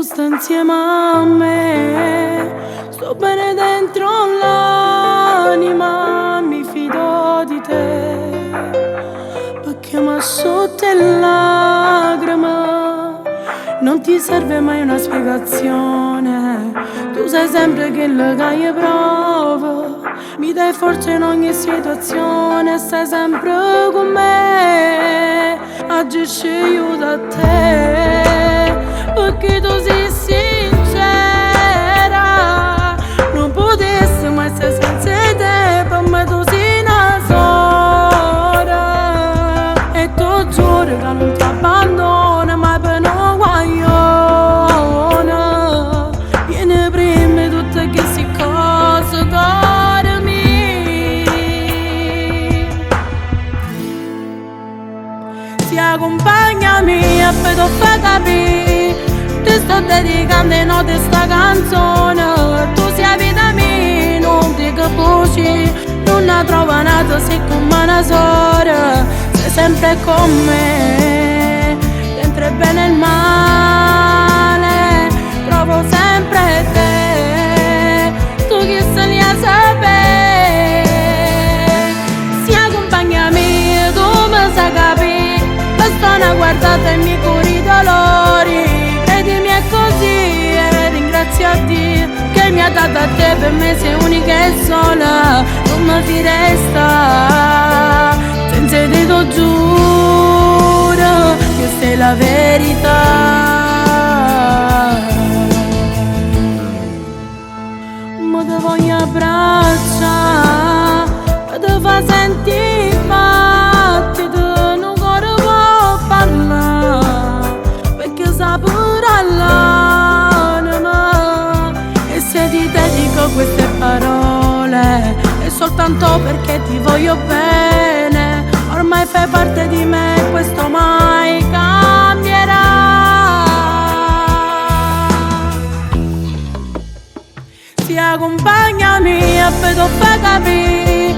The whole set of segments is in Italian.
tu stai insieme a me, sto bene dentro l'anima, mi fido di te, perché mi asciutte lacrime, non ti serve mai una spiegazione, tu sai sempre che le che prova, mi dai forza in ogni situazione, stai sempre con me, agisci io da te, perché tu sei sincera, non potessi mai stare senza te, per me tu sei una sora, e tu giuro che non ti abbandono mai per no guaglione, vieni prima di tutte queste cose dormi, si accompagnami e poi ti fai capire, ti sto dedicando in notte sta canzone, tu sei vita mia, non ti capisci, non la trovo nata, sei come una sorella, sei sempre con me, dentro il bene e il male, trovo sempre te, tu che sei lì a sapere, si accompagnami, tu mi sai capire, basta una guardata e mi curi i dolori, credimi è così e ringrazio a Dio che mi ha dato a te, per me sei unica e sola, non mi si resta, senza te lo giuro che sei la verità, ma te voglio abbracciare, te fa sentire fatti, non cuore può parlare, perché sa pure all'anima, e se ti dedico queste parole è soltanto perché ti voglio bene, ormai fai parte di me, questo mai cambierà, si accompagnami e poi ti fai capire,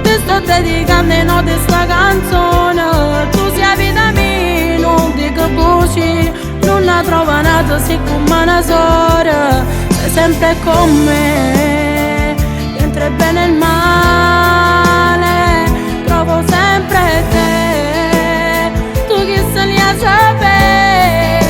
ti sto dedicando in notte sta canzone, tu sei vita mia, non ti capisci, non la trovo nata, sei come una sorella, sei sempre con me, dentro il bene e il male, trovo sempre te, tu che sei lì a sapere,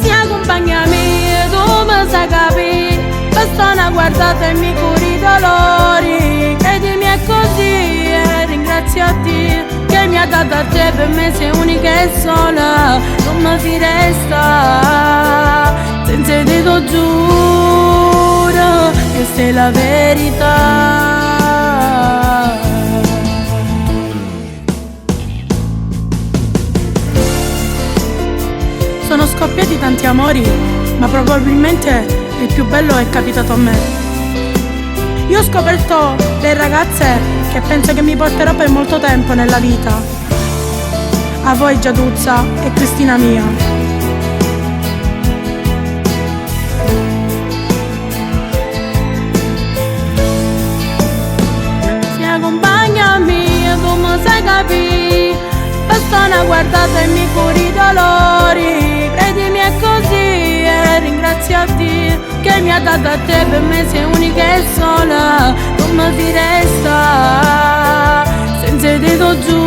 si accompagnami, tu mi sai capire, basta una guardata e mi curi i dolori, credimi è così e ringrazio a Dio che mi ha dato a te, per me sei unica e sola, non mi si resta, senza te lo giuro che sei la verità. Sono scoppiati tanti amori, ma probabilmente il più bello è capitato a me. Io ho scoperto le ragazze che penso che mi porterò per molto tempo nella vita. A voi Giaduzza e Cristina mia. Si accompagnami e tu mi sai capire, basta una guardata e mi curi i dolori, credimi è così e ringrazio a Dio che mi ha dato a te, per me sei unica e sola, non mi si resta, senza te lo giuro